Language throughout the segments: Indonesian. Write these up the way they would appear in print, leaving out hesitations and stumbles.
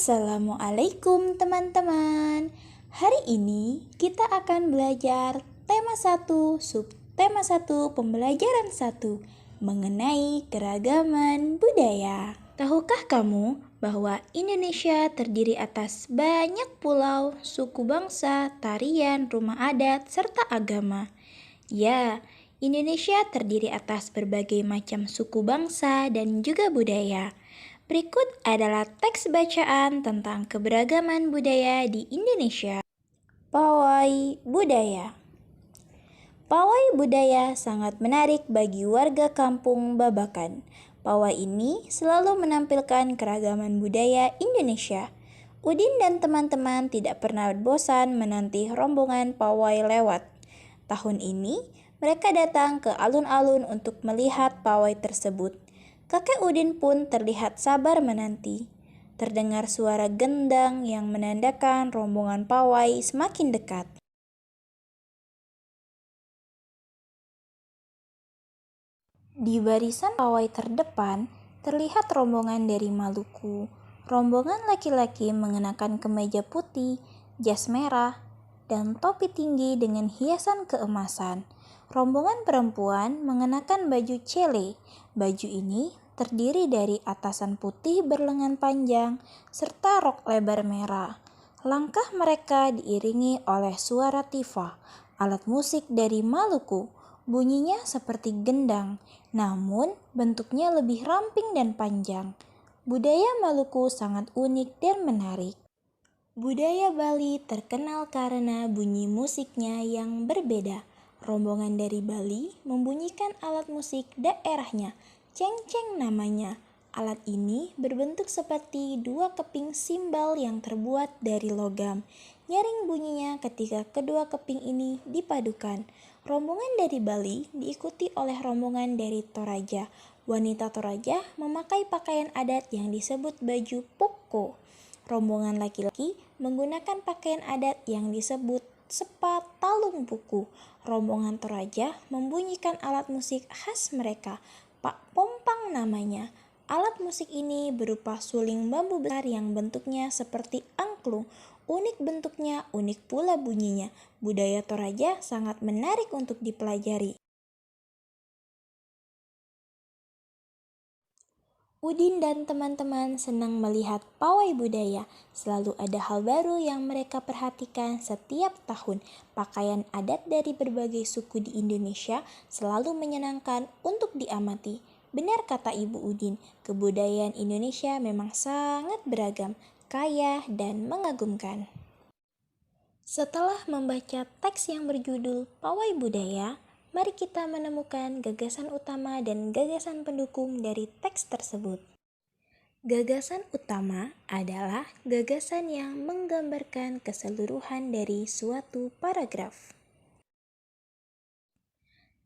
Assalamualaikum teman-teman. Hari ini kita akan belajar tema 1, subtema 1, pembelajaran 1 mengenai keragaman budaya. Tahukah kamu bahwa Indonesia terdiri atas banyak pulau, suku bangsa, tarian, rumah adat, serta agama? Ya, Indonesia terdiri atas berbagai macam suku bangsa dan juga budaya. Berikut adalah teks bacaan tentang keberagaman budaya di Indonesia. Pawai budaya. Pawai budaya sangat menarik bagi warga kampung Babakan. Pawai ini selalu menampilkan keragaman budaya Indonesia. Udin dan teman-teman tidak pernah bosan menanti rombongan pawai lewat. Tahun ini, mereka datang ke alun-alun untuk melihat pawai tersebut. Kakek Udin pun terlihat sabar menanti. Terdengar suara gendang yang menandakan rombongan pawai semakin dekat. Di barisan pawai terdepan, terlihat rombongan dari Maluku. Rombongan laki-laki mengenakan kemeja putih, jas merah, dan topi tinggi dengan hiasan keemasan. Rombongan perempuan mengenakan baju cele. Baju ini terdiri dari atasan putih berlengan panjang serta rok lebar merah. Langkah mereka diiringi oleh suara tifa, alat musik dari Maluku. Bunyinya seperti gendang, namun bentuknya lebih ramping dan panjang. Budaya Maluku sangat unik dan menarik. Budaya Bali terkenal karena bunyi musiknya yang berbeda. Rombongan dari Bali membunyikan alat musik daerahnya, cengceng namanya. Alat ini berbentuk seperti dua keping simbal yang terbuat dari logam. Nyaring bunyinya ketika kedua keping ini dipadukan. Rombongan dari Bali diikuti oleh rombongan dari Toraja. Wanita Toraja memakai pakaian adat yang disebut baju poko. Rombongan laki-laki menggunakan pakaian adat yang disebut sepat talung buku. Rombongan Toraja membunyikan alat musik khas mereka, Pak Pompang namanya. Alat musik ini berupa suling bambu besar yang bentuknya seperti angklung. Unik bentuknya, unik pula bunyinya. Budaya Toraja sangat menarik untuk dipelajari. Udin dan teman-teman senang melihat pawai budaya. Selalu ada hal baru yang mereka perhatikan setiap tahun. Pakaian adat dari berbagai suku di Indonesia selalu menyenangkan untuk diamati. Benar kata Ibu Udin, kebudayaan Indonesia memang sangat beragam, kaya, dan mengagumkan. Setelah membaca teks yang berjudul Pawai Budaya, mari kita menemukan gagasan utama dan gagasan pendukung dari teks tersebut. Gagasan utama adalah gagasan yang menggambarkan keseluruhan dari suatu paragraf.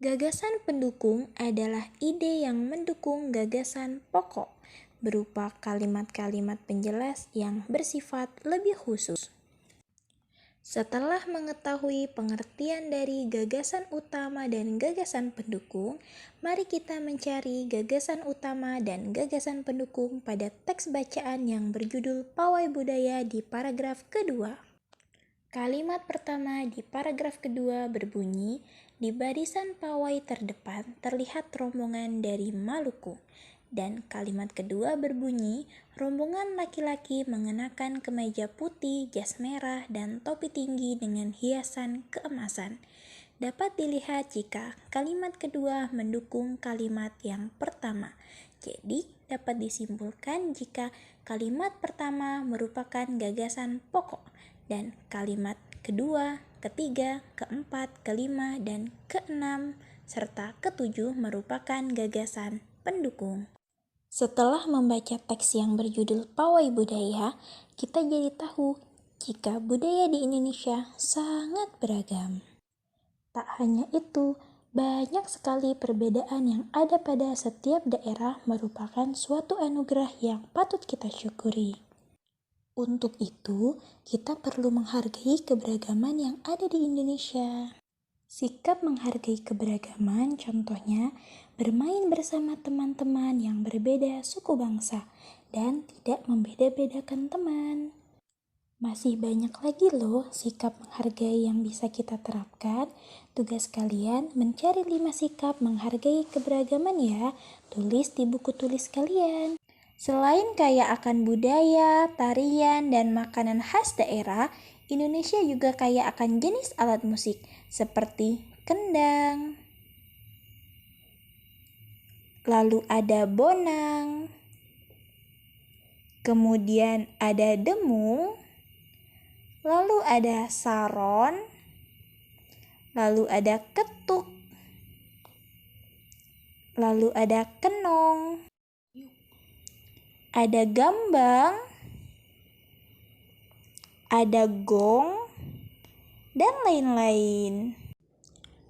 Gagasan pendukung adalah ide yang mendukung gagasan pokok, berupa kalimat-kalimat penjelas yang bersifat lebih khusus. Setelah mengetahui pengertian dari gagasan utama dan gagasan pendukung, mari kita mencari gagasan utama dan gagasan pendukung pada teks bacaan yang berjudul Pawai Budaya di paragraf kedua. Kalimat pertama di paragraf kedua berbunyi, di barisan pawai terdepan terlihat rombongan dari Maluku. Dan kalimat kedua berbunyi, rombongan laki-laki mengenakan kemeja putih, jas merah, dan topi tinggi dengan hiasan keemasan. Dapat dilihat jika kalimat kedua mendukung kalimat yang pertama. Jadi, dapat disimpulkan jika kalimat pertama merupakan gagasan pokok dan kalimat kedua, ketiga, keempat, kelima, dan keenam serta ketujuh merupakan gagasan pendukung. Setelah membaca teks yang berjudul Pawai Budaya, kita jadi tahu jika budaya di Indonesia sangat beragam. Tak hanya itu, banyak sekali perbedaan yang ada pada setiap daerah merupakan suatu anugerah yang patut kita syukuri. Untuk itu, kita perlu menghargai keberagaman yang ada di Indonesia. Sikap menghargai keberagaman contohnya bermain bersama teman-teman yang berbeda suku bangsa dan tidak membeda-bedakan teman. Masih banyak lagi loh sikap menghargai yang bisa kita terapkan. Tugas kalian mencari 5 sikap menghargai keberagaman ya. Tulis di buku tulis kalian. Selain kaya akan budaya, tarian, dan makanan khas daerah, Indonesia juga kaya akan jenis alat musik seperti kendang. Lalu ada bonang. Kemudian ada demung. Lalu ada saron. Lalu ada ketuk. Lalu ada kenong. Ada gambang. Ada gong. Dan lain-lain.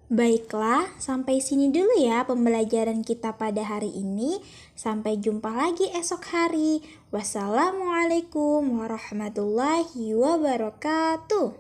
Baiklah, sampai sini dulu ya pembelajaran kita pada hari ini. Sampai jumpa lagi esok hari. Wassalamualaikum warahmatullahi wabarakatuh.